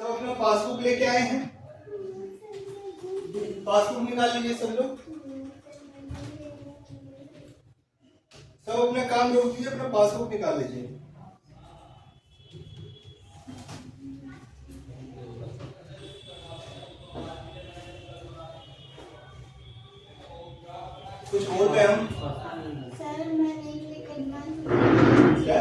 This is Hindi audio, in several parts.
सब अपना पासबुक लेके आए हैं, पासबुक निकाल लीजिए सब लोग। सब अपना काम रोक दीजिए, अपना पासबुक निकाल लीजिए। कुछ बोल रहे हम सर मैंने एक क्या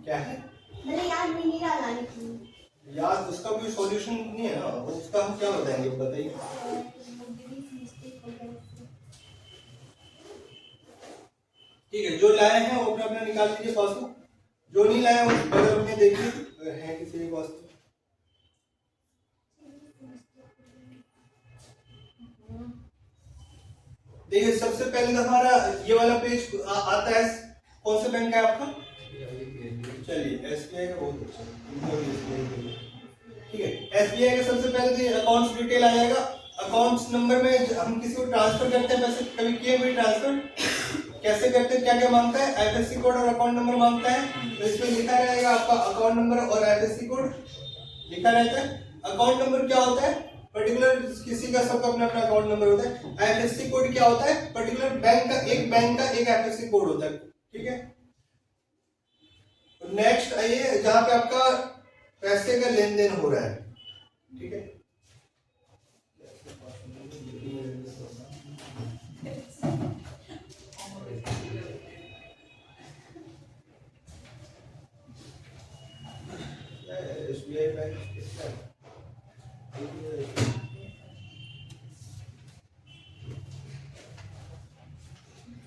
क्या है मैंने याद नहीं रहा लाने की। यार उसका कोई सॉल्यूशन नहीं है ना, उसका हम क्या बताएंगे बताइए। ठीक है, जो लाए हैं वो अपना अपना निकाल लीजिए पासबुक, जो नहीं लाए वो बगल में देखिए है किसी के पास। देखिए सबसे पहले तो हमारा ये वाला पेज आता है, कौन सा बैंक है आपका? चलिए एसबीआई का, बहुत अच्छा। ठीक है, एसबीआई का सबसे पहले तो अकाउंट्स डिटेल आ जाएगा। अकाउंट्स नंबर में हम किसी को ट्रांसफर करते हैं पैसे, कभी किए हुए ट्रांसफर कैसे करते हैं, क्या क्या मांगता है? आईएफएससी कोड और अकाउंट नंबर मांगता है। तो इसमें लिखा रहेगा आपका अकाउंट नंबर और आईएफएससी कोड लिखा रहता है। अकाउंट नंबर क्या होता है? पर्टिकुलर किसी का सबका अपना अपना अकाउंट नंबर होता है। आईएफएससी कोड क्या होता है? पर्टिकुलर बैंक का एक आईएफएससी कोड होता है। ठीक है, नेक्स्ट आइए जहां पे आपका पैसे का लेन देन हो रहा है। ठीक है, एसबीआई बैंक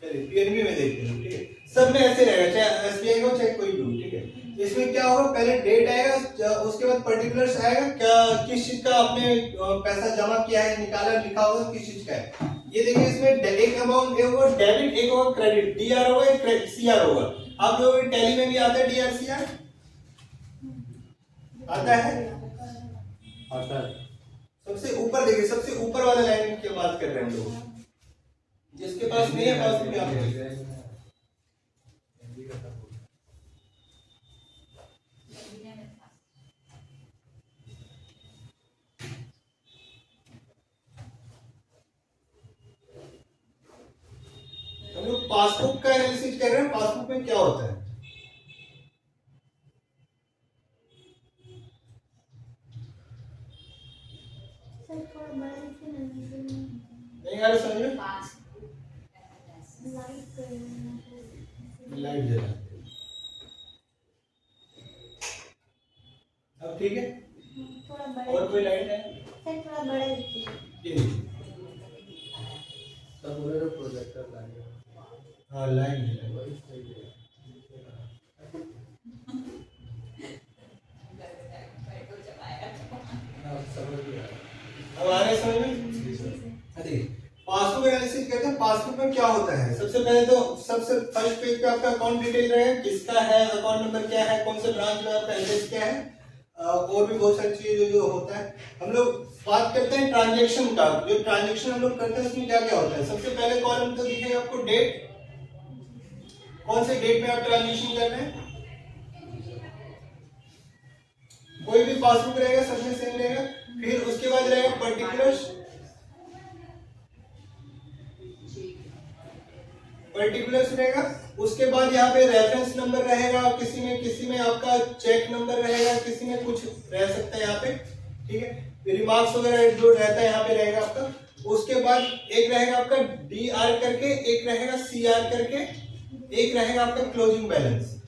पीएनबी में देखते हैं। ठीक है, सब में ऐसे रहेगा, चाहे एसबीआई का हो चाहे कोई भी हो। ठीक है, इसमें क्या होगा, पहले डेट आएगा, उसके बाद पर्टिकुलर्स आएगा, क्या किस चीज का आपने पैसा जमा किया है, निकाला, लिखा होगा किस चीज का है। ये देखिए इसमें एक अमाउंट एक होगा डेबिट, एक होगा क्रेडिट, डीआर होगा एक सीआर होगा। आप लोगों के टैली में भी आता है डीआर सीआर, आता है? आता है। सबसे ऊपर देखिए, सबसे ऊपर वाले लाइन की बात कर रहे हैं हम लोग, जिसके पास नहीं है पास में आप हम लोग पासबुक का एनालिसिस कर रहे हैं। पासबुक में क्या होता है? नहीं आ रहा समझ में? लाइट जला, अब ठीक है। और कोई लाइट है? थोड़ा बड़ा ये सब बोले तो प्रोजेक्टर लाइट। हाँ लाइट है। अब आ रहे समझ में? पासबुक एनालिसिस कहते हैं। पासबुक में क्या होता है, सबसे पहले तो सबसे फर्स्ट पेज पे आपका अकाउंट डिटेल रहेगा, किसका है, अकाउंट नंबर क्या है, कौन से ब्रांच में आपका एड्रेस क्या है, और भी बहुत सारी चीजें जो होता है। हम लोग बात करते हैं ट्रांजैक्शन का। जो ट्रांजैक्शन हम लोग करते हैं उसमें क्या क्या होता है? सबसे पहले कॉलम तो दिखेगा आपको डेट, कौन से डेट में आप ट्रांजैक्शन कर रहे हैं। कोई भी पासबुक रहेगा सब में सेम रहेगा। फिर उसके बाद रहेगा पर्टिकुलर्स, पर्टिकुलर्स रहेगा। उसके बाद यहाँ पे रेफरेंस नंबर रहेगा, किसी में आपका चेक नंबर रहेगा, किसी में कुछ रह सकता है यहाँ पे। ठीक है, रिमार्क्स वगैरह जो रहता है यहाँ पे रहेगा आपका। उसके बाद एक रहेगा आपका डीआर करके, एक रहेगा सीआर करके, एक रहेगा आपका क्लोजिंग बैलेंस।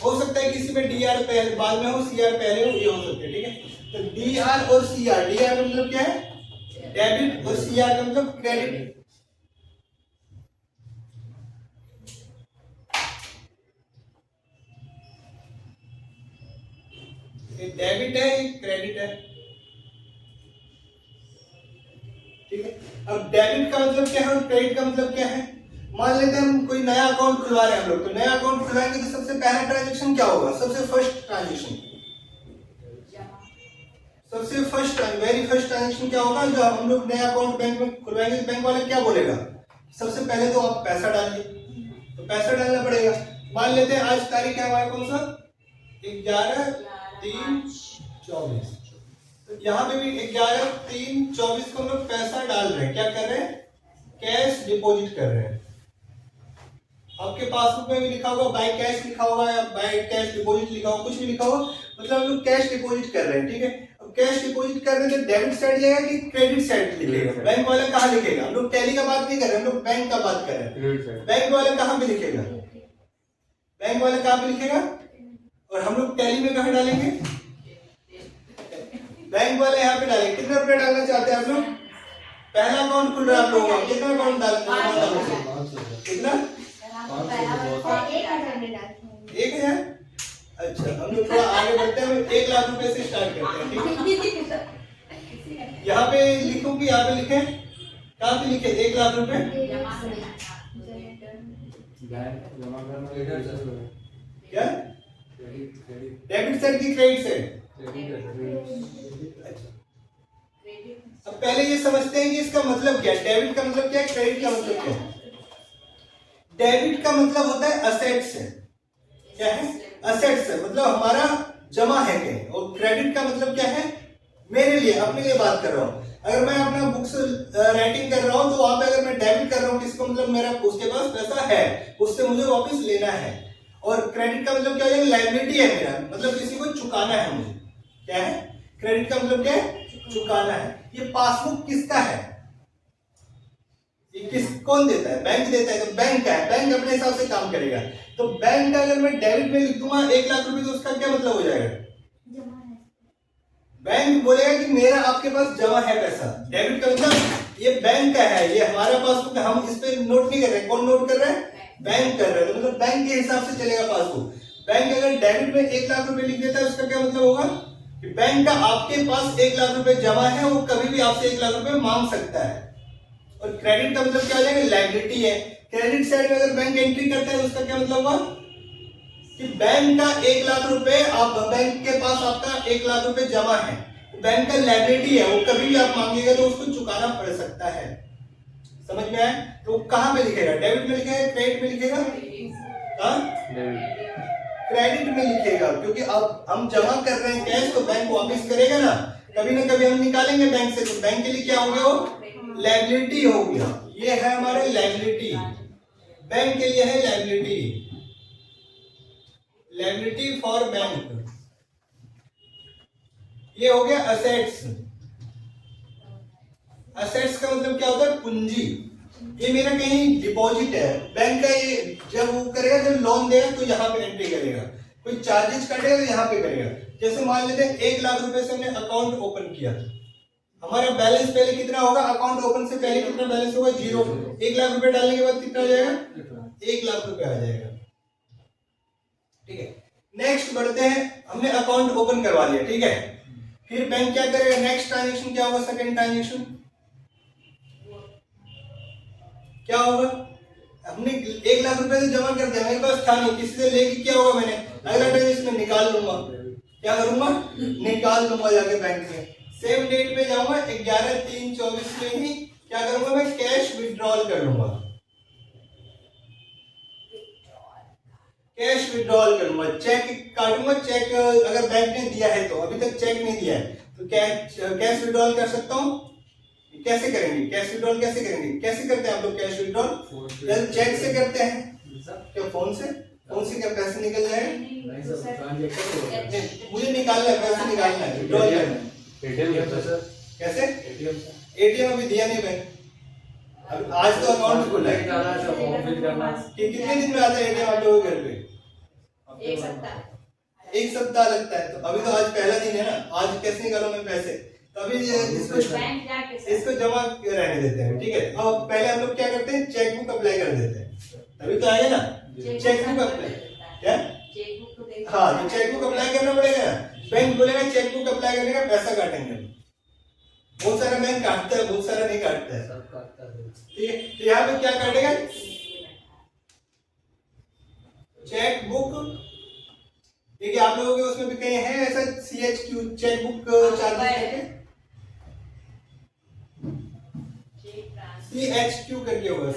हो सकता है किसी में डीआर पहले बाद में हो, सीआर पहले हो, ये हो सकता है। ठीक है, तो डीआर और सीआर, डीआर का मतलब क्या है? डेबिट, और सीआर का मतलब क्रेडिट। एक डेबिट है, एक क्रेडिट है। ठीक है, अब डेबिट का मतलब क्या है और क्रेडिट का मतलब क्या है? मान लेते हैं हम कोई नया अकाउंट खुलवा रहे हैं हम लोग, तो नया अकाउंट खुलवाएंगे तो सबसे पहला ट्रांजैक्शन क्या होगा? सबसे फर्स्ट ट्रांजैक्शन, सबसे फर्स्ट वेरी फर्स्ट ट्रांजैक्शन क्या होगा? जो हम लोग नया अकाउंट बैंक में खुलवाएंगे, बैंक वाले क्या बोलेगा? सबसे पहले तो आप पैसा डालिए, तो पैसा डालना पड़ेगा। मान लेते हैं आज तारीख है हमारा कौन सा 11/3/24। तो यहाँ पे भी 11/3/24 को हम लोग पैसा डाल रहे हैं, क्या कर रहे हैं कैश डिपॉजिट कर रहे हैं। आपके पासबुक में भी लिखा होगा बाय कैश लिखा होगा या बाय कैश डिपॉजिट लिखा होगा, कुछ भी लिखा होगा, मतलब हम लोग कैश डिपॉजिट कर रहे हैं। ठीक है, अब कैश डिपॉजिट कर रहे हैं तो डेबिट साइड जाएगा कि क्रेडिट साइड लिखेगा? बैंक वाला कहाँ लिखेगा? हम लोग टैली का बात नहीं कर रहे, हम लोग बैंक का बात कर रहे हैं। बैंक वाला कहाँ पे लिखेगा? बैंक वाला कहाँ पे लिखेगा? और हम लोग टैली में कहाँ डालेंगे? बैंक वाले यहाँ पे डालेंगे। कितने रुपए डालना चाहते हैं आप लोग? पहला अकाउंट खुल रहा है आप लोगों का, कितना अकाउंट डालना? कितना? 1,000। अच्छा, हम लोग थोड़ा आगे बढ़ते हैं, हम 1 लाख रुपए से स्टार्ट करते हैं। ठीक है, यहाँ पे लिखूं कि यहाँ पे लिखे? कहाँ पे लिखे 1 लाख रुपए? क्या डेबिट साइड की क्रेडिट साइड? अब पहले ये समझते हैं कि इसका मतलब क्या है, डेबिट का मतलब क्या है, क्रेडिट का मतलब क्या है। डेबिट का मतलब होता है असेट्स है, क्या है असेट्स है, मतलब हमारा जमा है कहीं। और क्रेडिट का मतलब क्या है, मेरे लिए अपने लिए बात कर रहा हूं। अगर मैं अपना बुक्स राइटिंग कर रहा हूं तो वहां पे अगर मैं डेबिट कर रहा हूं किसको, मतलब मेरा उसके पास पैसा है, उससे मुझे वापस लेना है। और क्रेडिट का मतलब क्या है, लायबिलिटी है मेरा, मतलब किसी को चुकाना है मुझे। क्या है क्रेडिट का मतलब, क्या है चुकाना है। ये पासबुक किसका है, ये कौन देता है? बैंक देता है। तो बैंक का है, बैंक अपने हिसाब से काम करेगा। तो बैंक का अगर मैं डेबिट में लिख दूंगा 1 लाख रुपए, तो उसका क्या मतलब हो जाएगा? बैंक बोलेगा कि मेरा आपके पास जमा है पैसा। डेबिट का मतलब ये बैंक का है, ये हमारा पासबुक है, हम इस पे नोट नहीं कर रहे। कौन नोट कर रहा है? बैंक कर रहा है। तो मतलब बैंक के हिसाब से चलेगा पासबुक। बैंक अगर डेबिट में 1 लाख रुपए लिख देता है, उसका क्या मतलब होगा कि बैंक का आपके पास 1 लाख रुपए जमा है, वो कभी भी आपसे 1 लाख रुपए मांग सकता है। और क्रेडिट का मतलब क्या हो जाएगा, लायबिलिटी है। क्रेडिट साइड में अगर बैंक एंट्री करता है तो उसका क्या मतलब हुआ कि बैंक का 1 लाख रुपए, आप बैंक के पास आपका 1 लाख रुपए जमा है, बैंक का लायबिलिटी है, वो कभी भी आप मांगेगा तो उसको चुकाना पड़ सकता है। समझ में आया? तो कहां पे लिखेगा, डेबिट में लिखेगा, क्रेडिट में लिखेगा? क्रेडिट में लिखेगा, क्योंकि अब हम जमा कर रहे हैं कैश, तो बैंक वापस करेगा ना, कभी ना कभी हम निकालेंगे बैंक से, तो बैंक के लिए क्या हो गया, वो लायबिलिटी हो गया। ये है हमारे लायबिलिटी, बैंक के लिए है लायबिलिटी, लायबिलिटी फॉर बैंक। ये हो गया असेट्स। असेट्स का मतलब क्या होता है, पूंजी। ये मेरा कहीं डिपॉजिट है, बैंक का ये जब वो करेगा, जब लोन देगा तो यहाँ पे एंट्री करेगा, कोई चार्जेस कटेगा तो यहाँ पे करेगा। जैसे मान लेते हैं 1 लाख रुपए से हमने अकाउंट ओपन किया, हमारा बैलेंस पहले कितना होगा, अकाउंट ओपन से पहले कितना बैलेंस होगा, 0। 1 लाख रुपए डालने के बाद कितना हो जाएगा, 1 लाख रुपए आ जाएगा। ठीक है, नेक्स्ट बढ़ते हैं। हमने अकाउंट ओपन करवा लिया, ठीक है, फिर बैंक क्या करेगा, नेक्स्ट ट्रांजेक्शन क्या होगा, सेकंड ट्रांजेक्शन क्या होगा, हमने 1 लाख रुपए तो जमा कर दिया, मेरे पास था नहीं, किसी से लेके क्या होगा, मैंने अगला ट्रांजेक्शन में निकाल लूंगा। क्या करूंगा, निकाल लूंगा जाके बैंक में। सेम डेट पे जाऊंगा 11/3/24 में ही क्या करूंगा, मैं कैश विड्रॉल कर लूंगा, कैश विड्रॉल करूंगा, चेक काटूंगा। चेक अगर बैंक ने दिया है तो, अभी तक चेक नहीं दिया है तो कैश विड्रॉल कर सकता हूं। कैसे करेंगे कैश विड्रॉल, कैसे करेंगे, कैसे करते हैं आप लोग कैश विड्रॉल? चेक से करते हैं क्या, फोन से क्या पैसे निकल जाए, मुझे निकालना है, पैसे निकालना है, विड्रॉल करना है। कैसे एटीएम अभी दिया नहीं बैंक, अब आज तो अकाउंट खुला है, कि कितने दिन में आता है एटीएम आप लोगों के घर पे? 1 सप्ताह लगता है। तो अभी तो आज पहला दिन है ना, आज कैसे निकालूं मैं पैसे, तो अभी इसको जमा रहने देते हैं। ठीक है, अब पहले हम लोग क्या करते हैं, चेकबुक अप्लाई कर देते हैं, तभी तो आएगा ना चेकबुक अप्लाई। क्या, हाँ, तो चेकबुक अप्लाई करना पड़ेगा ना। बैंक बोलेगा चेकबुक अप्लाई करने का पैसा काटेंगे, बहुत सारा बैंक काटता है, बहुत सारा नहीं काटता है। ठीक है, तो यहाँ पे क्या काटेगा, चेकबुक। देखिए आप लोगों के उसमें भी कहीं है ऐसा CHQ चेकबुक चार्जेस करके, CHQ करके होगा,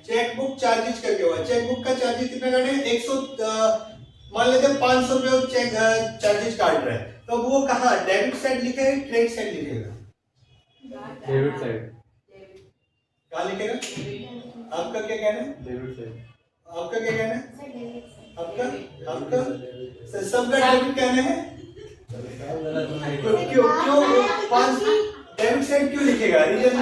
चेकबुक चार्जेस करके हुआ, चेकबुक का चार्जेस कितना काटे हैं 100, मान लेते हैं 500 रुपये चेक चार्जेस काट रहा है, तो वो कहाँ डेबिट साइड लिखेगा क्रेडिट साइड लिखेगा? Debit side. कहाँ लिखेगा? आपका क्या कहना है? Debit side. आपका क्या कहना है? Sir debit side. आपका आपका सबका डेबिट कहना है? क्यों क्यों पांच डेबिट साइड क्यों लिखेगा? रीजन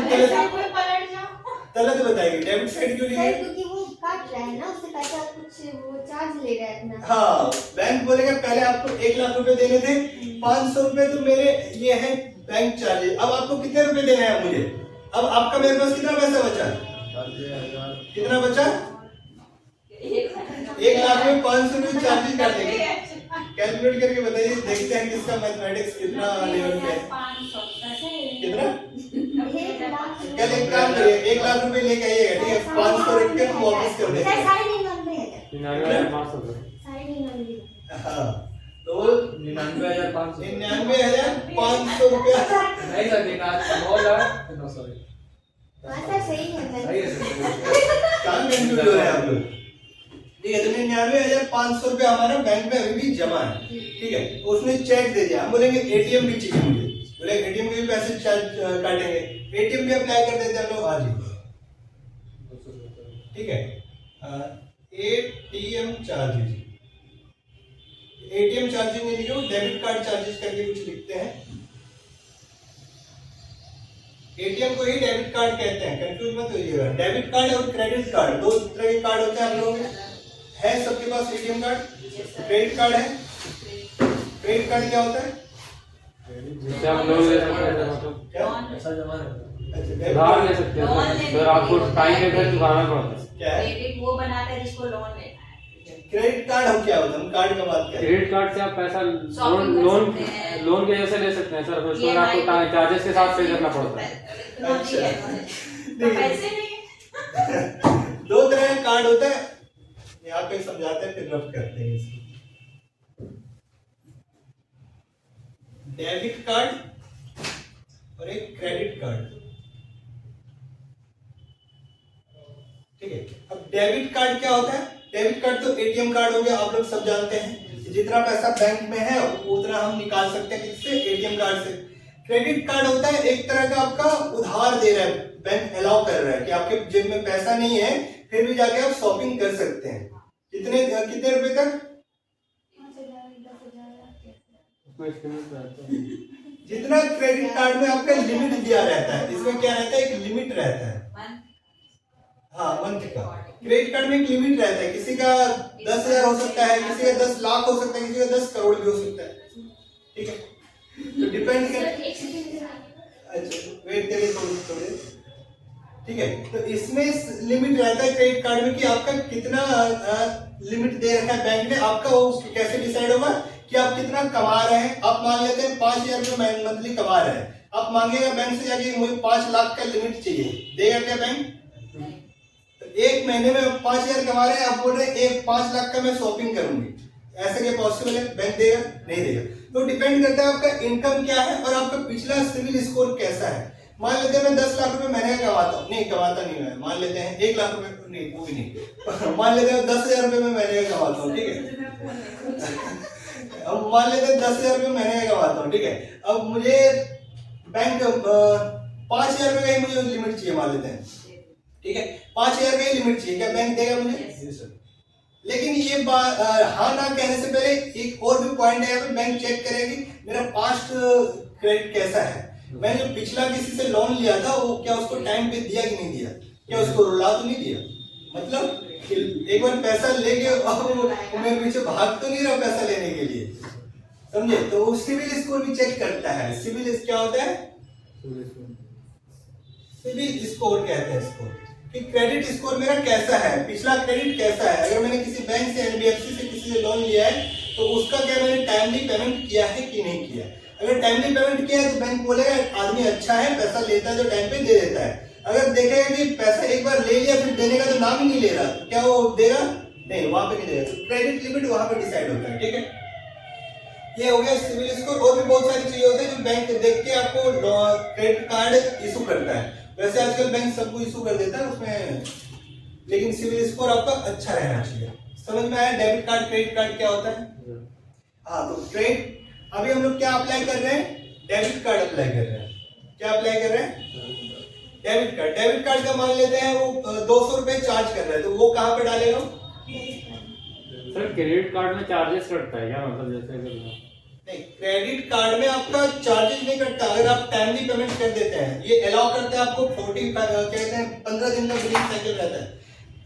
गलत बताएगी, डेबिट साइड क्यों सर लिखेगा? क्योंकि वो काट रहा है ना, उससे पैसा कुछ वो चार्ज ले रहा है अपना। हाँ, बैंक बोलेगा पहले आपको 1 लाख रुपए देने थे, 500 रुपए तो मेरे ये है बैंक चार्जेस, अब आपको कितने रुपए देने हैं मुझे? अब आपका मेरे पास कितना पैसा बचा? कितना बचा? 1 लाख में 500 रुपए चार्जेस काट देंगे। कैलकुलेट करके बताइए, देखते हैं किसका मैथमेटिक्स कितना लेवल पे है। कितना? 1 लाख। कल एक काम करिए, 1 लाख रुपए लेके आइएगा, ठीक है? 500 रख के वापस कर देंगे। सर 99,500। 99,500। 99,500। हाँ, तो 99,500। 99,500 रुपया। नहीं सर, 9 सॉरी। हाँ सर सही है सर। सही है सर। कहाँ कंफ्यूज हो रहे हैं आप लोग? ठीक है, तो 99,500 रुपया हमारा बैंक में अभी भी जमा है, ठीक है? उसने चेक दे दिया, हम बोलेंगे एटीएम भी चाहिए मुझे, बोले एटीएम के भी पैसे चार्ज काटेंगे, एटीएम भी अप्लाई कर देते हैं हम लोग आज ही, ठीक है? एटीएम चार्जेस, एटीएम चार्जेस नहीं लिखे, वो डेबिट कार्ड चार्जेस करके कुछ लिखते हैं। एटीएम को ही डेबिट कार्ड कहते हैं, कंफ्यूज मत होइएगा। डेबिट कार्ड और क्रेडिट कार्ड दो तरह के कार्ड होते हैं हम लोगों के, है सबके पास एटीएम कार्ड, क्रेडिट कार्ड है। क्रेडिट कार्ड क्या होता है? जिससे हम लोन ले सकते हैं, मतलब क्या? पैसा जमा रहता अच्छा, है, डेबिट उधार ले सकते हैं सर, आपको टाइम पे फिर चुकाना पड़ता है। क्या है? क्रेडिट वो बनाता है जिसको लोन लेना है। क्रेडिट कार्ड हम क्या होता है? हम कार्ड का बात क्या है? क्रेडिट कार्ड से आप पैसा Shopping लोन कर सकते हैं। लोन के जैसे ले सकते हैं सर, फिर उसको EMI आपको चार्जेस के साथ पे करना पड़ता है। अच्छा। तो पैसे नहीं। दो तरह का कार्ड होता है, यहाँ पे समझाते हैं फिर रफ करते हैं इसको। डेबिट कार्ड और एक क्रेडिट कार्ड, ठीक है? अब डेबिट कार्ड क्या होता है? डेबिट कार्ड तो एटीएम कार्ड हो गया, आप लोग सब जानते हैं, जितना पैसा बैंक में है उतना हम निकाल सकते हैं किससे? एटीएम कार्ड से। क्रेडिट कार्ड होता है एक तरह का आपका उधार दे रहा है, बैंक अलाउ कर रहा है कि आपके जेब में पैसा नहीं है फिर भी जाके आप शॉपिंग कर सकते हैं। कितने रुपए तक? 5,000, 10,000। जितना क्रेडिट कार्ड में आपका लिमिट दिया रहता है, इसमें क्या रहता है? एक लिमिट रहता है, हाँ मंथ का। क्रेडिट कार्ड में एक लिमिट रहता है, किसी का 10,000 हो सकता है, किसी का 10 लाख हो सकता है, किसी का 10 करोड़ भी हो सकता है, ठीक है? तो डिपेंड कर, अच्छा वेट करिए थोड़े, ठीक है? तो इसमें लिमिट रहता है क्रेडिट कार्ड में कि आपका कितना लिमिट दे रखा है बैंक ने, आपका वो कैसे डिसाइड होगा कि आप कितना कमा रहे हैं। आप मान लेते हैं 5,000 रुपये मंथली कमा रहे हैं, आप मांगेगा बैंक से जाके मुझे 5 लाख का लिमिट चाहिए, देगा क्या बैंक? तो एक महीने में 5,000 कमा रहे हैं, आप बोल रहे हैं 5 लाख का मैं शॉपिंग करूंगी, ऐसे क्या पॉसिबल है? बैंक देगा? नहीं देगा। तो डिपेंड करता है आपका इनकम क्या है और आपका पिछला सिविल स्कोर कैसा है। मान लेते हैं मैं 10 लाख रुपए महीने का कमाता हूँ, नहीं कमाता नहीं मैं, मान लेते हैं 1 लाख रुपए, नहीं वो भी नहीं मान लेते हैं 10,000 रुपए में महीने का कमाता हूँ, ठीक है? अब मान लेते हैं 10,000 रुपए महीने का कमाता हूँ, ठीक है? अब मुझे बैंक 5,000 रुपए का ही मुझे लिमिट चाहिए, मान लेते हैं, ठीक है? 5,000 का ही लिमिट चाहिए, क्या बैंक देगा मुझे? लेकिन ये हाँ ना कहने से पहले एक और भी पॉइंट है, यहाँ पे बैंक चेक करेगी मेरा पास्ट क्रेडिट कैसा है। मैंने जो पिछला किसी से लोन लिया था वो क्या उसको टाइम पे दिया कि नहीं दिया, क्या उसको रुला तो नहीं दिया? मतलब एक बार पैसा लेके वो मेरे पीछे भाग तो नहीं रहा पैसा लेने के लिए, समझे? तो वो सिविल स्कोर भी चेक करता है। सिविल क्या होता है? सिविल स्कोर कहते हैं इसको, कि क्रेडिट स्कोर मेरा कैसा है, पिछला क्रेडिट कैसा है। अगर मैंने किसी बैंक से, एनबीएफसी से किसी से लोन लिया है तो उसका क्या मैंने टाइमली पेमेंट किया है कि नहीं किया। अगर टाइमली पेमेंट किया है तो बैंक बोलेगा आदमी अच्छा है, पैसा लेता है तो टाइम पे दे देता है। अगर देखेगा कि पैसा एक बार ले लिया फिर देने का तो नाम ही नहीं ले रहा, तो क्या वो देगा? नहीं, वहां पे नहीं देगा। तो क्रेडिट लिमिट वहां पे डिसाइड होता है, ठीक है? ये हो गया सिविल स्कोर। और भी बहुत सारी चीजें होती है जो बैंक देख के आपको क्रेडिट कार्ड इशू करता है। वैसे आजकल बैंक सबको इशू कर देता है, उसमें लेकिन सिविल स्कोर आपका अच्छा रहना चाहिए। समझ में आया डेबिट कार्ड क्रेडिट कार्ड क्या होता है? हाँ, तो क्रेडिट अभी हम लोग क्या अप्लाई कर रहे हैं? डेबिट कार्ड अप्लाई कर रहे हैं। क्या अप्लाई कर रहे हैं? Debit card. डेबिट कार्ड का मान लेते हैं वो 200 रुपए चार्ज कर रहा है, तो वो कहाँ पे डालेगा? सर क्रेडिट कार्ड में चार्जेस कटता है क्या, मतलब जैसे नहीं, क्रेडिट कार्ड में आपका चार्जेस नहीं कटता अगर आप टाइमली पेमेंट कर देते हैं। ये अलाउ करते हैं आपको 15 दिन का बिलिंग साइकिल रहता है।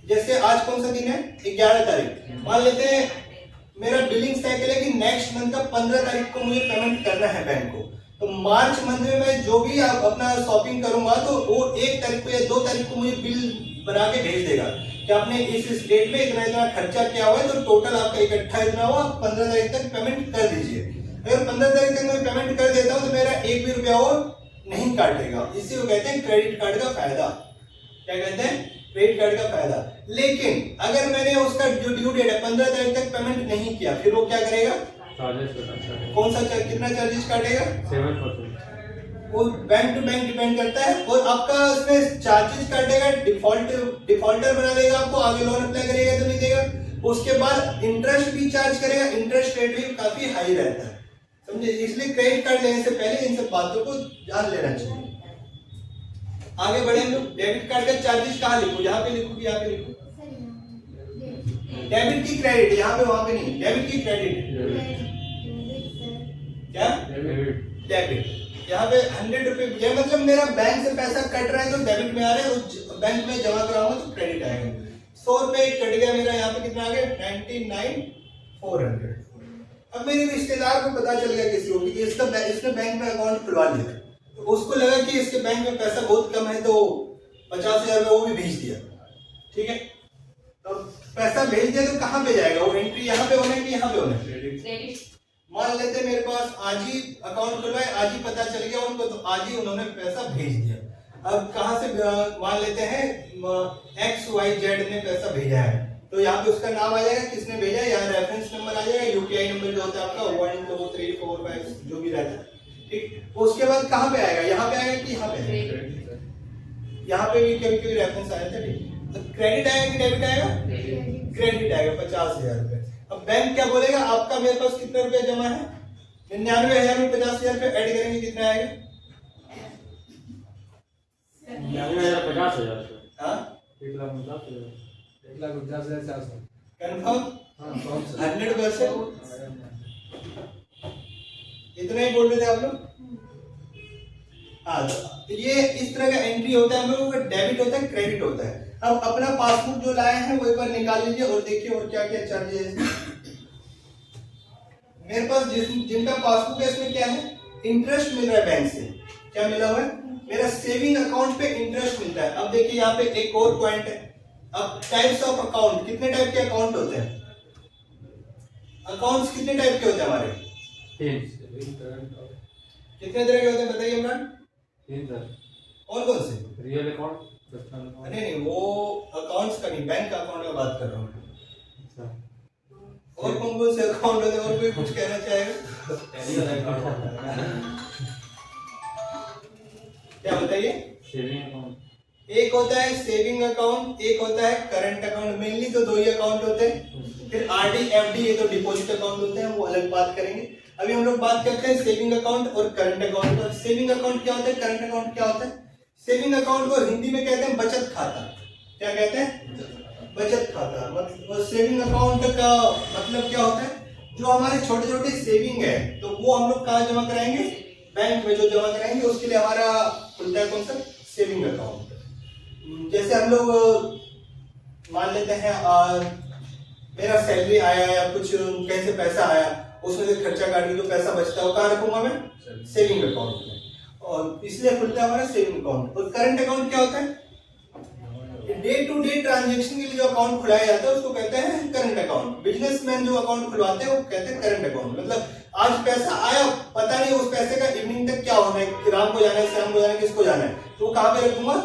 जैसे आज कौन सा दिन है? 11 तारीख। मान लेते हैं मेरा बिलिंग साइकिल है कि नेक्स्ट मंथ का 15 तारीख को मुझे पेमेंट करना है बैंक को, तो मार्च मंथ में मैं जो भी अपना शॉपिंग करूंगा तो वो 1 तारीख को या 2 तारीख को मुझे बिल बना के भेज देगा कि आपने इस डेट में इतना इतना खर्चा किया हुआ है, तो टोटल आपका इकट्ठा इतना हुआ, 15 तारीख तक पेमेंट कर दीजिए। अगर 15 तारीख तक मैं पेमेंट कर देता हूँ तो मेरा 1 भी रुपया और नहीं काटेगा। इसी को कहते हैं क्रेडिट कार्ड का फायदा। क्या कहते हैं? क्रेडिट कार्ड का फायदा। लेकिन अगर मैंने उसका जो ड्यू डेट है 15 तारीख तक पेमेंट नहीं किया, फिर वो क्या करेगा? चार्जेस कटता है। कौन सा कितना चार्जेस काटेगा? 7%। वो बैंक टू बैंक डिपेंड करता है। और आपका उसमें चार्जेस काटेगा, डिफॉल्टर बना देगा आपको, आगे लोन अप्लाई करेगा तो नहीं देगा। उसके बाद इंटरेस्ट भी चार्ज करेगा, इंटरेस्ट रेट भी काफी हाई रहता है, समझे? इसलिए क्रेडिट कार्ड लेने से पहले इन सब बातों को जान लेना चाहिए। आगे बढ़े हम लोग। डेबिट कार्ड का चार्जेस कहाँ लिखूं? यहाँ पे लिखूं कि यहाँ पे लिखूं? डेबिट की क्रेडिट, यहाँ पे वहां पे नहीं, डेबिट की क्रेडिट। क्या? डेबिट। यहाँ पे 100 रुपए, ये मतलब मेरा बैंक से पैसा कट रहा है तो डेबिट में आ रहा है, उस बैंक में जमा कराऊंगा तो क्रेडिट आएगा। 100 रुपए कट गया मेरा, यहाँ पे कितना आ गया? 99,400। अब मेरे रिश्तेदार को पता चल गया किसी को कि इसने बैंक में अकाउंट खुलवा लिया, तो उसको लगा कि इसके बैंक में पैसा बहुत कम है, तो 50,000 रुपए वो भी भेज दिया। ठीक है, तो पैसा भेज दिया तो कहाँ पे जाएगा वो? एंट्री यहाँ पे होना है कि यहाँ पे होना है? क्रेडिट। मान लेते मेरे पास आज ही अकाउंट खुलवाए, आज ही पता चल गया उनको, तो आज ही उन्होंने पैसा भेज दिया। अब कहाँ से मान लेते हैं XYZ ने पैसा भेजा है, तो यहाँ पे उसका नाम आ जाएगा किसने भेजा है, यहाँ रेफरेंस नंबर आ जाएगा, यूपीआई नंबर जो होता है आपका 1 2 3 4 5 जो भी रहता है। ठीक, उसके बाद कहाँ पे आएगा? यहाँ पे आएगा कि यहाँ पे आएगा? यहाँ पे भी कभी कभी रेफरेंस आया था। ठीक, तो क्रेडिट आएगा कि डेबिट आएगा? क्रेडिट आएगा 50,000 रुपए। अब बैंक क्या बोलेगा? आपका मेरे पास कितना रुपया जमा है? 99,000 में 50,000 रुपए ऐड करेंगे, कितना आएगा? 50,000। हाँ, 1,50,000। कंफर्म? 100%? इतना ही बोल रहे थे आप लोग? हाँ, तो ये इस तरह का एंट्री होता है हम लोगों का। डेबिट होता है, क्रेडिट होता है। अब अपना पासबुक जो लाए हैं वो एक बार निकाल लीजिए और देखिए और क्या क्या चार्जेस है। मेरे पास जिनका पासबुक है इसमें क्या है? इंटरेस्ट मिल रहा है बैंक से। क्या मिला हुआ है? मेरा सेविंग अकाउंट पे इंटरेस्ट मिलता है। अब देखिए यहाँ पे एक और पॉइंट है। अब टाइप्स ऑफ अकाउंट, कितने टाइप के अकाउंट होते हैं? अकाउंट्स कितने टाइप के होते हैं हमारे? 3। कितने तरह के होते हैं बताइए इमरान? 3 सर। कौन कौन से? Real account, personal account. नहीं, वो अकाउंट्स का नहीं, बैंक अकाउंट का बात कर रहा हूँ। और कौन कौन से अकाउंट होते हैं? और कोई कुछ कहना चाहेगा? क्या बताइए? Saving account. एक होता है सेविंग अकाउंट, एक होता है करंट अकाउंट। मेनली तो 2 ही अकाउंट होते हैं। फिर आरडी एफडी, ये तो डिपॉजिट अकाउंट होते हैं, वो अलग बात करेंगे। अभी हम लोग बात करते हैं सेविंग अकाउंट और करंट अकाउंट पर। सेविंग अकाउंट क्या होता है, करंट अकाउंट क्या होता है? सेविंग अकाउंट को हिंदी में कहते हैं बचत खाता। क्या कहते हैं? बचत खाता। मतलब सेविंग अकाउंट का मतलब क्या होता है? जो हमारे छोटे छोटे सेविंग है तो वो हम लोग कहाँ जमा कराएंगे? बैंक में जो जमा कराएंगे उसके लिए हमारा खुलता है कौन सा? Saving account. जैसे हम लोग मान लेते हैं मेरा सैलरी आया या कुछ कहीं से पैसा आया, उसमें से खर्चा काट के जो पैसा बचता है वो कहाँ रखूंगा मैं? सेविंग अकाउंट में। और इसलिए खुलता है हमारा सेविंग अकाउंट। और करंट अकाउंट क्या होता है? डे टू डे ट्रांजेक्शन के लिए जो अकाउंट खुलाया जाता है उसको कहते हैं करंट अकाउंट। बिजनेसमैन जो अकाउंट खुलवाते हैं वो कहते हैं करंट अकाउंट। मतलब आज पैसा आया, पता नहीं उस पैसे का इवनिंग तक क्या होना है, राम को जाना है, शाम को जाना है, किसको जाना है, तो वो कहाँ पे रखूंगा?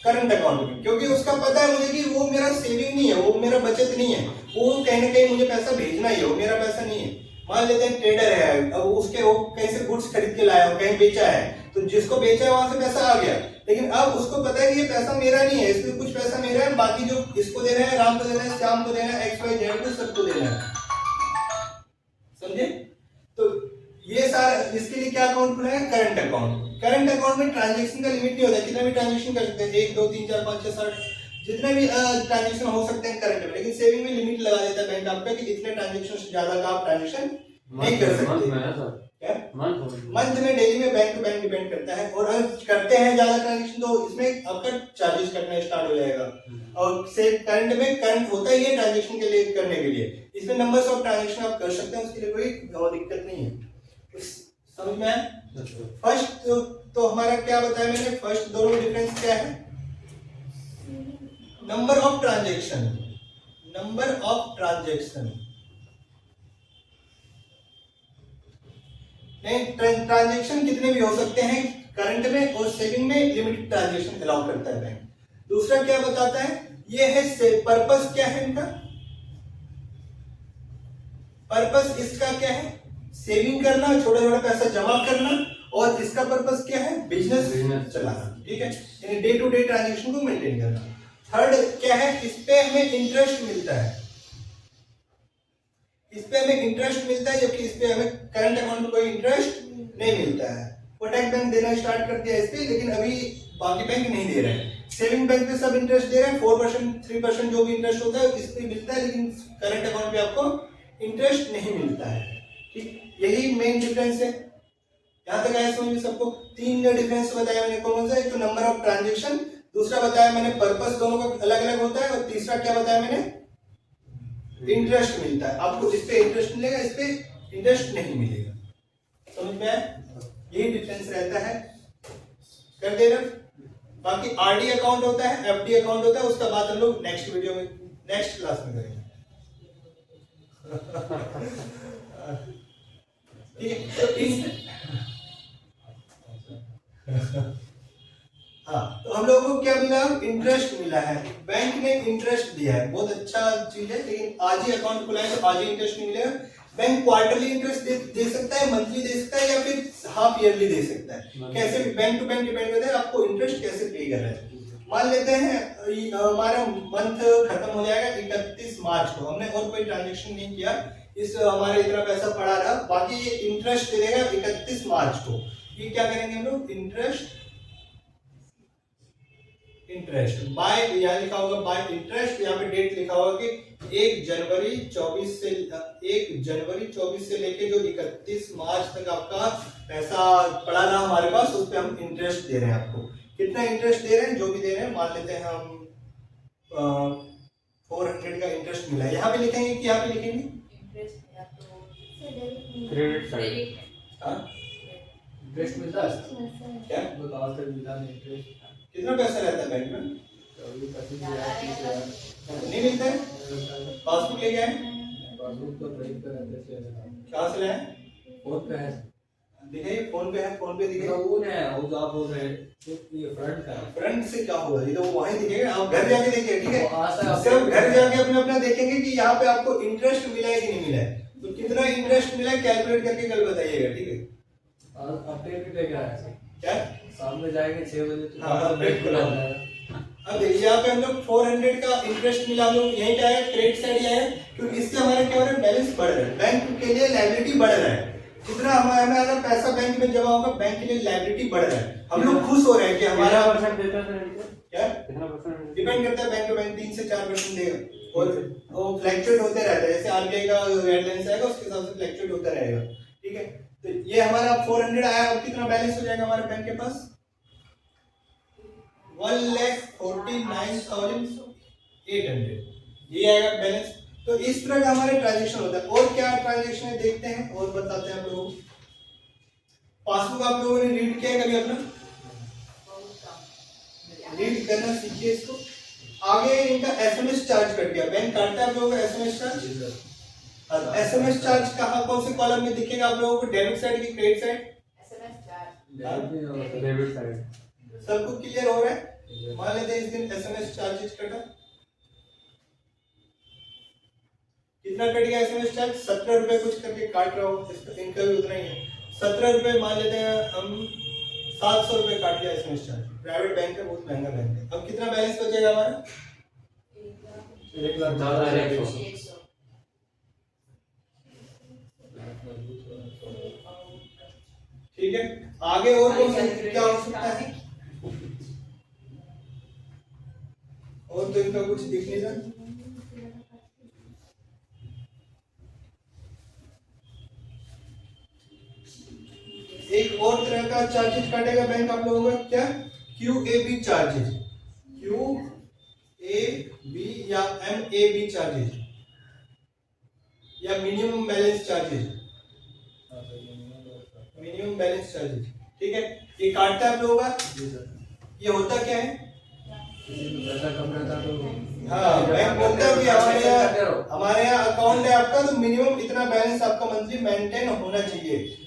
करंट अकाउंट में। क्योंकि उसका पता है मुझे कि वो मेरा सेविंग नहीं है, वो मेरा बचत नहीं है, वो कहीं ना कहीं मुझे पैसा भेजना ही है, वो मेरा पैसा नहीं है। मान लेते हैं ट्रेडर है, अब उसके वो कहीं से गुड्स खरीद के लाया हो, कहीं बेचा है, तो तो जिसको बेचा है वहां से पैसा आ गया, लेकिन अब उसको पता है कि ये पैसा मेरा नहीं है, इसमें कुछ पैसा मेरा है, बाकी जो इसको देना है, राम को देना है, श्याम को देना है, एक्स वाई जेड को सबको देना है, समझे? तो ये सारा, इसके लिए क्या अकाउंट खुला है? Current account. करंट अकाउंट में ट्रांजैक्शन का लिमिट नहीं होता, कितना भी ट्रांजैक्शन कर सकते हैं, 1 2 3 4 5 6 7 जितने भी ट्रांजैक्शन हो सकते हैं करंट में, लेकिन सेविंग में लिमिट लगा देता है बैंक आपका कि इतने ट्रांजैक्शन से ज्यादा का आप ट्रांजैक्शन नहीं कर सकते। क्या मंथ में, डेली में, बैंक टू बैंक डिपेंड करता है, और अगर करते हैं ज्यादा ट्रांजैक्शन तो इसमें आपका चार्जेस कटना स्टार्ट हो जाएगा। और से करंट में, करंट होता ही है ट्रांजैक्शन के लिए, करने के लिए, इसमें नंबर्स ऑफ ट्रांजैक्शन आप कर सकते हैं, उसके लिए कोई दिक्कत नहीं है। समझ में आया? फर्स्ट तो हमारा क्या बताया मैंने, फर्स्ट दोनों में डिफरेंस क्या है? Number of transaction, number of transaction नहीं, ट्रांजैक्शन कितने भी हो सकते हैं करंट में, और सेविंग में लिमिटेड ट्रांजैक्शन अलाउ करता है बैंक। दूसरा क्या बताता है, ये है पर्पस क्या है इनका, पर्पस इसका क्या है? सेविंग करना, छोटा छोटा पैसा जमा करना, और इसका पर्पस क्या है? बिजनेस चलाना, ठीक है, यानी डे टू डे ट्रांजैक्शन को मेंटेन करना। थर्ड क्या है, इस पे हमें इंटरेस्ट मिलता है, इस पे हमें इंटरेस्ट मिलता है, जबकि इस पे हमें करंट अकाउंट में कोई इंटरेस्ट नहीं मिलता है। कोटक बैंक देना स्टार्ट कर दिया इस पे, लेकिन अभी बाकी बैंक नहीं दे रहे हैं। सेविंग बैंक पे सब इंटरेस्ट दे रहे हैं, 4% 3% जो भी इंटरेस्ट होता है इस पे मिलता है, लेकिन करंट अकाउंट पे आपको इंटरेस्ट नहीं मिलता है। ठीक, यही मेन डिफरेंस है। यहाँ तक आया समझ में सबको? 3 डिफरेंस बताया मैंने, कौन सा? एक तो नंबर ऑफ ट्रांजेक्शन, दूसरा बताया मैंने पर्पस दोनों का अलग अलग होता है, और तीसरा क्या बताया मैंने? इंटरेस्ट मिलता है। आपको इस पे इंटरेस्ट मिलेगा, इस पे इंटरेस्ट नहीं मिलेगा। समझ में आया? यही डिफरेंस रहता है। कर दे रहे। बाकी आरडी अकाउंट होता है, एफडी अकाउंट होता है, उसका बात हम लोग नेक्स्ट वीडियो में, नेक्स्ट क्लास में करेंगे। हाँ, तो हम लोगों को क्या मिला? इंटरेस्ट मिला है, बैंक ने इंटरेस्ट दिया है, बहुत अच्छा चीज है। लेकिन आज ही अकाउंट खुला है तो आज ही इंटरेस्ट नहीं मिलेगा। बैंक क्वार्टरली इंटरेस्ट दे सकता है, मंथली दे सकता है, या फिर हाफ ईयरली दे सकता है। कैसे भी बैंक टू बैंक डिपेंड करता है आपको इंटरेस्ट कैसे पे कर रहा है। मान लेते हैं हमारा मंथ खत्म हो जाएगा 31 मार्च को, हमने और कोई ट्रांजेक्शन नहीं किया, इस हमारे इतना पैसा पड़ा रहा, बाकी ये इंटरेस्ट दे देगा 31 मार्च को। ये क्या करेंगे हम लोग? इंटरेस्ट बाय, यहाँ लिखा होगा बाय इंटरेस्ट, यहाँ पे डेट लिखा होगा कि 1 जनवरी 24 से लेके जो 31 मार्च तक आपका पैसा पड़ा रहा हमारे पास, उस पे हम इंटरेस्ट दे रहे हैं आपको। कितना इंटरेस्ट दे रहे हैं? जो भी दे रहे हैं, मान लेते हैं हम 400 का इंटरेस्ट मिला है। यहाँ पे लिखेंगे कि यहाँ पे लिखेंगे क्रेडिट साइड। इंटरेस्ट मिलता है क्या? इंटरेस्ट कितना पैसा रहता है बैंक में? नहीं मिलता है। पासबुक ले गए? पासबुक तो बैंक पे रहते हैं। कहाँ से लाए? फोन पे है, दिखाइए, फोन पे है, फोन पे दिखाइए। वो है, वो जो आप बोल रहे हैं ये फ्रंट का है। फ्रंट से क्या होगा? ये तो वहीं दिखेगा, आप घर जाके देखिए, ठीक है? वो सब घर जाके अपने अपना देखेंगे कि यहाँ पे आपको इंटरेस्ट मिला है कि नहीं मिला है। तो कितना इंटरेस्ट मिला है कैलकुलेट करके कल बताइएगा, ठीक है? अपडेट लेके आया क्या? सामने जाएंगे 6 बजे तो हाँ, अपडेट खुला खुला होगा। है। अब देखिए यहाँ पे हम लोग 400 का इंटरेस्ट मिला, हम लोग यहीं पे आए, क्रेडिट साइड आए, क्योंकि इससे हमारा क्या हो रहा है? बैलेंस बढ़ रहा है, बैंक के लिए लायबिलिटी बढ़ रहा है। जितना हमारा पैसा बैंक में जमा होगा, बैंक के लिए लायबिलिटी बढ़ रहा है। हम लोग खुश हो रहे हैं कि हमारा परसेंट देता है क्या कितना परसेंट डिपेंड करता है, बैंक टू बैंक 3 से 4% देगा, और वो फ्लक्चुएट होते रहता है। जैसे आरबीआई का गाइडलाइंस आएगा उसके हिसाब से फ्लक्चुएट होता रहेगा, ठीक है? तो ये हमारा 400 आया, अब कितना बैलेंस हो जाएगा हमारे बैंक के पास? 1,49,800 ये आएगा बैलेंस। तो इस तरह का हमारे ट्रांजैक्शन होता है। और क्या ट्रांजैक्शन है देखते हैं और बताते हैं आप लोगों को। पासबुक आप लोगों ने रीड किया है कभी अपना? रीड करना सीखिए इसको। आगे इनका एसएमएस चार्ज कट गया, बैंक काटता है आप लोगों का एसएमएस चार्ज। एसएमएस चार्ज कहाँ, कौन से कॉलम में दिखेगा आप लोगों को? डेबिट साइड की क्रेडिट साइड? Debit side. सबको क्लियर हो रहा है? मान लेते हैं इस दिन एसएमएस चार्जेस कटा, कितना कट गया एसएमएस चार्ज? 17 रुपए कुछ करके काट रहा हूँ, इनका भी उतना ही है। 17 रुपए मान लेते हैं हम, 700 रुपये काट लिया इसमें चार्ज। प्राइवेट बैंक है, बहुत महंगा बैंक है। अब कितना बैलेंस बचेगा हमारा? 1,10,100। 100। ठीक है, आगे और कौन सा क्या हो सकता है? और तो इनका कुछ दिख नहीं रहा। एक और तरह का चार्जेस काटेगा बैंक आप लोगों का, क्या? QAB चार्जेस, QAB या MAB चार्जेस या minimum balance charges, minimum balance charges. ठीक है, ये काटता है आप लोगों का। जी सर। ये होता क्या है? किसी को पैसा कम रहता तो हाँ, बैंक बोलता है कि हमारे यहाँ अकाउंट है आपका, तो मिनिमम इतना बैलेंस आपका मंथली मेंटेन होना चाहिए।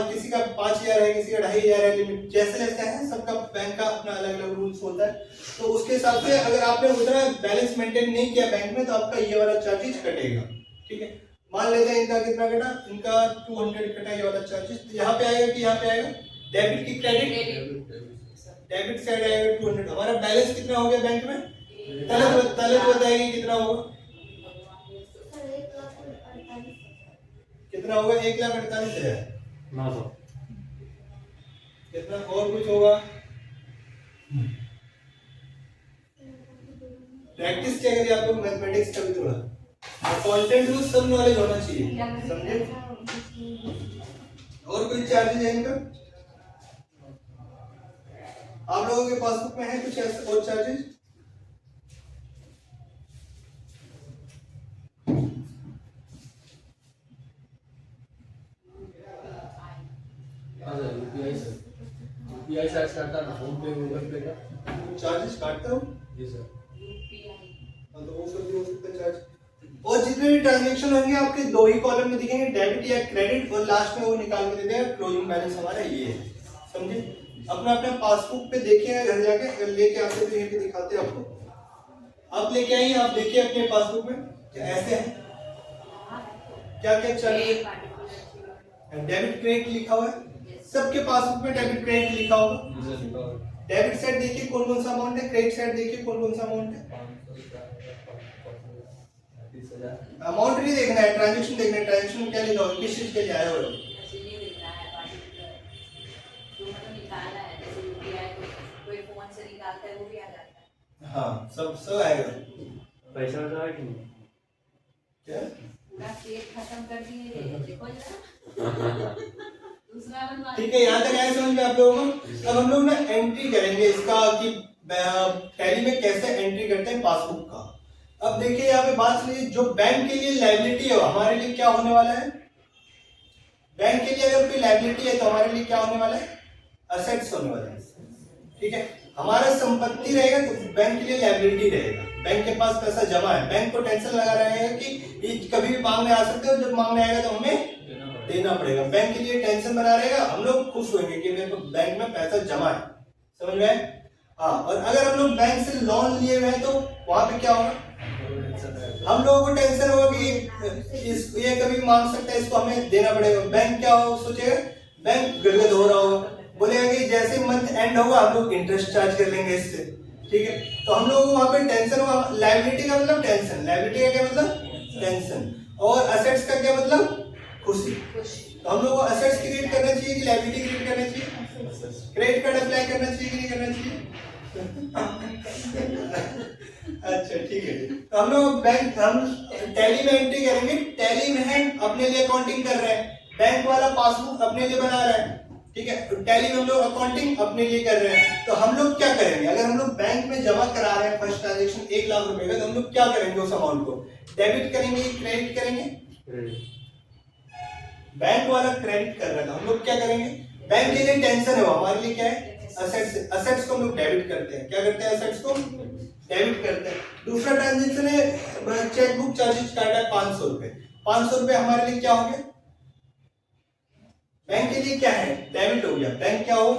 किसी का 5,000 है, किसी का 2,500 है, लिमिट जैसे जैसे है, सबका बैंक का अपना अलग अलग रूल्स होता है। तो उसके हिसाब से अगर आपने उतना बैलेंस मेंटेन नहीं किया बैंक में, तो आपका ये वाला चार्जेस कटेगा। ठीक है, मान लेते हैं इनका कितना कटा, इनका 200 कटा ये वाला चार्जेस। तो यहाँ पे आएगा कि यहाँ पे आएगा डेबिट की क्रेडिट, डेबिट साइड आएगा 200। हमारा बैलेंस कितना हो गया बैंक में? तले बताएगी कितना होगा, सर 1,48,000। कितना होगा? 1,48,000। 900। कितना और कुछ होगा? प्रैक्टिस क्या करिए आप लोग मैथमेटिक्स का भी थोड़ा, कंटेंट में सब नॉलेज होना चाहिए, समझे? और कोई चार्जेस है इनका आप लोगों के पासबुक में है कुछ ऐसे और चार्जेस? हाँ sir, UPI sir, UPI charge काटता ना, फोन पे गूगल पे का चार्जेस काटता हूँ। जी सर। हाँ, तो वो सब भी हो सकता है चार्ज। और जितने भी ट्रांजैक्शन होंगे आपके दो ही कॉलम में दिखेंगे, डेबिट या क्रेडिट, और लास्ट में वो निकाल के दे देगा क्लोजिंग बैलेंस हमारा ये है, समझे? अपना अपना पासबुक पे देखिए, घर जाके अगर लेके आते तो यहीं पे दिखाते हैं आपको। आप लेके आइए, आप देखिए अपने पासबुक में क्या ऐसे है, क्या क्या चार्जेस। डेबिट क्रेडिट लिखा हुआ है सबके पासबुक में, डेबिट क्रेडिट लिखा होगा। डेबिट साइड देखिए कौन कौन सा अमाउंट है, क्रेडिट साइड देखिए कौन कौन सा अमाउंट है। अमाउंट नहीं देखना है, ट्रांजैक्शन देखना है। ट्रांजैक्शन क्या लिखा हुआ है, किस चीज के लिए आया हुआ है? हाँ, सब आएगा। पैसा वैसा है कि नहीं? क्या पूरा पेट खत्म कर दिए देखो जरा। दूसरा बनवा ठीक है, यहाँ तक आया समझ में आप लोगों को? अब हम लोग ना एंट्री करेंगे इसका कि टैली में कैसे एंट्री करते हैं पासबुक का। अब देखिए यहाँ पे बात सुनिए, जो बैंक के लिए लायबिलिटी है हमारे लिए क्या होने वाला है? बैंक के लिए अगर कोई लायबिलिटी है तो हमारे लिए क्या होने वाला है? असेट्स होने वाला है। ठीक है, हमारा संपत्ति रहेगा तो बैंक के लिए लायबिलिटी रहेगा। बैंक के पास पैसा जमा है, बैंक को टेंशन लगा रहेगा कि ये कभी भी मांगने आ सकते हो, जब मांगने आएगा तो हमें देना पड़ेगा। बैंक के लिए टेंशन बना रहेगा, हम लोग खुश होंगे कि मेरे को बैंक में पैसा जमा है, समझ में? हाँ, और अगर हम लोग बैंक से लोन लिए हुए हैं तो वहां पे क्या होगा? हम लोगों को टेंशन होगा कि ये कभी मांग सकता है, इसको हमें देना पड़ेगा। बैंक क्या हो सोचेगा? बैंक गलगल हो रहा होगा, बोलेगा कि जैसे मंथ एंड होगा हम लोग इंटरेस्ट चार्ज कर लेंगे इससे। ठीक है, तो हम लोगों को वहां पे टेंशन होगा। लायबिलिटी का मतलब टेंशन, लायबिलिटी का क्या मतलब? टेंशन। और असेट्स का क्या मतलब? खुशी। तो हम लोगों को असेट्स क्रिएट करना चाहिए कि लायबिलिटी क्रिएट करना चाहिए? क्रेडिट कार्ड अप्लाई करना चाहिए कि नहीं करना चाहिए? अच्छा ठीक है, तो हम लोग बैंक हम टैली में एंट्री करेंगे। टैली में हम अपने लिए अकाउंटिंग कर रहे हैं, बैंक वाला पासबुक अपने लिए बना रहा है। ठीक है, तो टैली में हम लोग अकाउंटिंग अपने लिए कर रहे हैं। तो हम लोग क्या करेंगे? अगर हम लोग बैंक में जमा करा रहे हैं फर्स्ट ट्रांजेक्शन 1 लाख रुपए का, तो हम लोग क्या करेंगे? उस अमाउंट को डेबिट करेंगे, क्रेडिट करेंगे? बैंक वाला क्रेडिट कर रहा था, हम लोग क्या करेंगे? बैंक के लिए टेंशन है, वो हमारे लिए क्या है? असेट्स। असेट्स को हम लोग डेबिट करते हैं। क्या करते हैं? असेट्स को डेबिट करते हैं। दूसरा ट्रांजेक्शन है चेकबुक चार्जेस काटा है 500 रुपए। 500 रुपए हमारे लिए क्या हो गया? बैंक के लिए क्या है? डेबिट हो गया। बैंक क्या हो?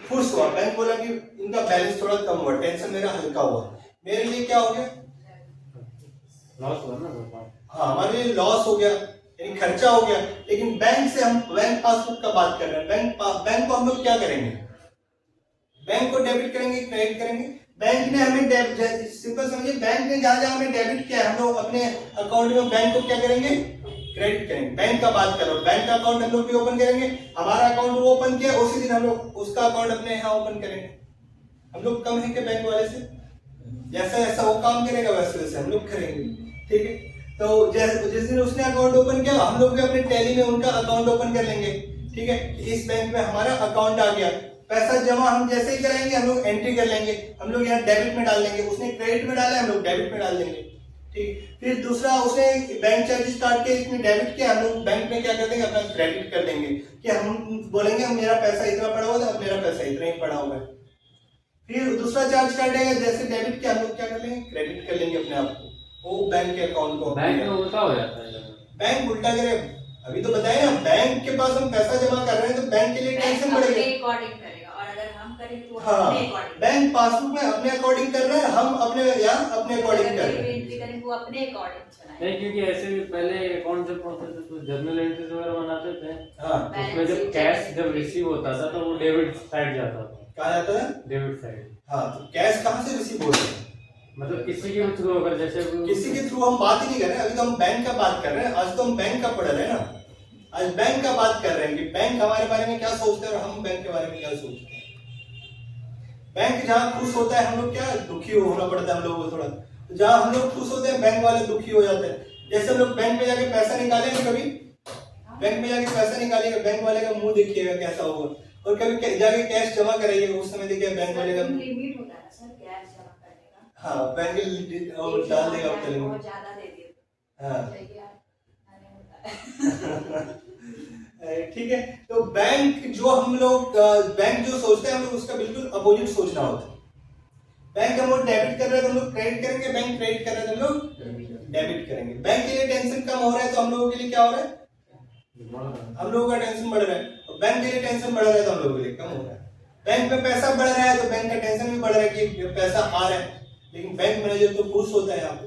खुश हुआ, बैंक बोला कि इनका बैलेंस थोड़ा कम हुआ, टेंशन मेरा हल्का हुआ। मेरे लिए क्या हो गया? लॉस हुआ ना। हाँ, हमारे लिए लॉस हो गया, यानी खर्चा हो गया। लेकिन बैंक से हम बैंक पासबुक का बात कर रहे हैं। बैंक को हम लोग क्या करेंगे? बैंक को डेबिट करेंगे क्रेडिट करेंगे। बैंक ने हमें सिंपल समझिए, बैंक ने जहां जहां हमें डेबिट किया हम लोग अपने अकाउंट में बैंक को क्या करेंगे, क्रेडिट करेंगे। बैंक का बात करो, बैंक का अकाउंट हम लोग भी ओपन करेंगे। हमारा अकाउंट वो ओपन किया, उसी दिन हम लोग उसका अकाउंट अपने यहाँ ओपन करेंगे। हम लोग कम है कि बैंक वाले से, जैसा जैसा वो काम करेगा वैसे वैसे हम लोग करेंगे, ठीक है। तो जिस दिन उसने अकाउंट ओपन किया हम लोग भी अपने टैली में उनका अकाउंट ओपन कर लेंगे, ठीक है। इस बैंक में हमारा अकाउंट आ गया, पैसा जमा हम जैसे ही कराएंगे हम लोग एंट्री कर लेंगे, हम लोग यहाँ डेबिट में डाल देंगे। उसने क्रेडिट में डाला हम लोग डेबिट में डाल देंगे, ठीक। फिर दूसरा उसने बैंक चार्जेस काट के इसमें डेबिट किया, हम लोग बैंक में क्या कर देंगे, अपना क्रेडिट कर देंगे कि हम बोलेंगे मेरा पैसा इतना पड़ा हुआ था, अब मेरा पैसा इतना ही पड़ा हुआ है। फिर दूसरा चार्ज काटेगा, जैसे डेबिट किया हम लोग क्या कर लेंगे, क्रेडिट कर लेंगे अपने आप को, वो बैंक के अकाउंट को। बैंक में उल्टा हो जाता है। बैंक उल्टा करे, अभी तो बताया ना, बैंक के पास हम पैसा जमा कर रहे हैं तो बैंक के लिए टेंशन बढ़ेगी। अकॉर्डिंग करेगा, और अगर हम करेंगे तो हाँ, अपने अकॉर्डिंग। बैंक पासबुक में अपने अकॉर्डिंग कर रहे हैं, हम अपने यहाँ अपने अकॉर्डिंग कर रहे हैं। एंट्री करेंगे वो अपने अकॉर्डिंग चलाएंगे। नहीं, क्योंकि ऐसे भी पहले अकाउंट जब खोलते थे तो जर्नल एंट्रीज वगैरह बनाते थे। हाँ, उसमें जब कैश जब रिसीव होता था तो वो डेबिट साइड जाता था। कहा जाता है डेबिट साइड। हाँ, तो कैश कहाँ से रिसीव हो रहा है, मतलब किसी के थ्रू अगर जैसे किसी के थ्रू हम बात ही नहीं कर रहे हैं। अभी तो हम बैंक का बात कर रहे हैं, आज तो हम बैंक का पढ़ रहे हैं ना, आज बैंक का बात कर रहे हैं कि बैंक हमारे बारे में क्या सोचते हैं और हम बैंक के बारे में क्या सोचते हैं। बैंक जहाँ खुश होता है हम लोग क्या दुखी होना पड़ता है हम लोगों को थोड़ा, तो जहाँ हम लोग खुश होते हैं बैंक वाले दुखी हो जाते हैं। जैसे हम लोग बैंक में जाके पैसा निकालेंगे, कभी बैंक में जाके पैसा निकालेंगे, बैंक वाले का मुंह देखिएगा कैसा होगा, और कभी जाके कैश जमा करेंगे उस समय देखिए बैंक वाले का लिमिट होता है सर कैश जमा करने का। हाँ, बैंक और डाल देगा आप चलेंगे। बहुत ज्यादा दे दिए। हाँ होता है। ठीक है। तो बैंक जो हम लोग बैंक जो सोचते हैं हम लोग उसका बिल्कुल अपोजिट सोचना होता है। बैंक हम लोग डेबिट कर रहे हैं तो हम लोग क्रेडिट करेंगे, बैंक क्रेडिट कर रहे हैं तो हम लोग डेबिट करेंगे। बैंक के लिए टेंशन कम हो रहा है तो हम लोगों के लिए क्या हो रहा है, हम लोगों का टेंशन बढ़ रहा है। और बैंक के लिए टेंशन बढ़ रहा है तो हम लोगों के लिए कम हो रहा है। बैंक में पैसा बढ़ रहा है तो बैंक का टेंशन भी बढ़ रहा है कि पैसा आ रहा है, लेकिन बैंक मैनेजर तो खुश होता है। यहाँ पे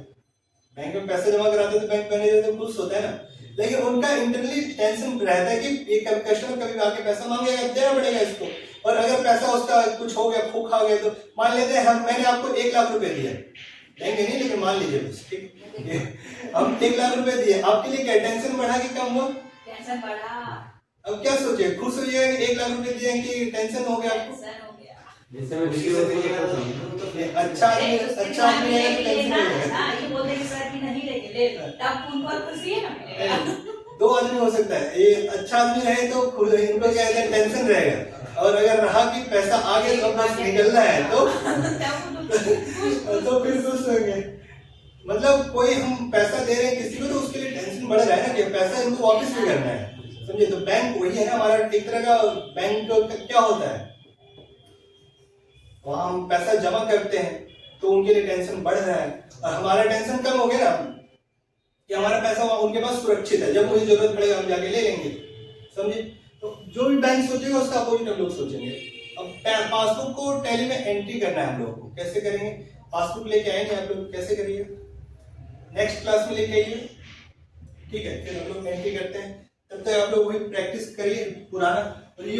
बैंक में पैसा जमा कराते तो बैंक मैनेजर तो खुश होता है ना, लेकिन उनका इंटरनली टेंशन रहता है कि ये कस्टमर कभी आके पैसा मांगेगा, देना पड़ेगा इसको, और अगर पैसा उसका कुछ हो गया, खो खा गया, तो मान लेते हैं मैंने आपको 1 लाख रुपए दिया, देंगे नहीं लेकिन मान लीजिए बस, ठीक, हम 1 लाख रुपए दिए, आपके लिए क्या टेंशन बढ़ा कि कम हुआ, टेंशन बढ़ा। अब क्या सोचे, खुश हो जाएगा 1 लाख रुपए दिए कि टेंशन हो गया आपको। टेंशन हो गया। जिससे मैं दूसरी वस्तु को पसंद। अच्छा आदमी रहेगा तो टेंशन नहीं रहेगा। हां, ये बोल देंगे सर कि नहीं लेंगे, ले तब उनको खुशी है ना मिलेगा। 2 आदमी हो सकता है, ये अच्छा आदमी रहे तो इनको क्या है टेंशन रहेगा, और अगर रहा कि पैसा आ गया तो बस निकलना है तो फिर खुश होंगे। मतलब कोई हम पैसा दे रहे हैं किसी को तो उसके लिए टेंशन बढ़ रहा है ना कि पैसा इनको वापस भी करना है, समझे। तो बैंक वही है ना हमारा, एक तरह का बैंक क्या होता है, वहां हम पैसा जमा करते हैं तो उनके लिए टेंशन बढ़ रहा है, और हमारा टेंशन कम हो गया ना कि हमारा पैसा उनके पास सुरक्षित है, जब मुझे जरूरत पड़ेगा हम जाके ले लेंगे, समझे। तो जो भी बैंक सोचेगा उसका अपोजिट हम लोग सोचेंगे। अब पासबुक को टैली में एंट्री करना है हम लोग को, कैसे करेंगे, पासबुक लेके आएंगे आप लोग, कैसे करिए नेक्स्ट क्लास में लेके आइए, ठीक है। फिर हम लोग एंट्री करते हैं, तब तक आप लोग वही प्रैक्टिस करिए पुराना, और ये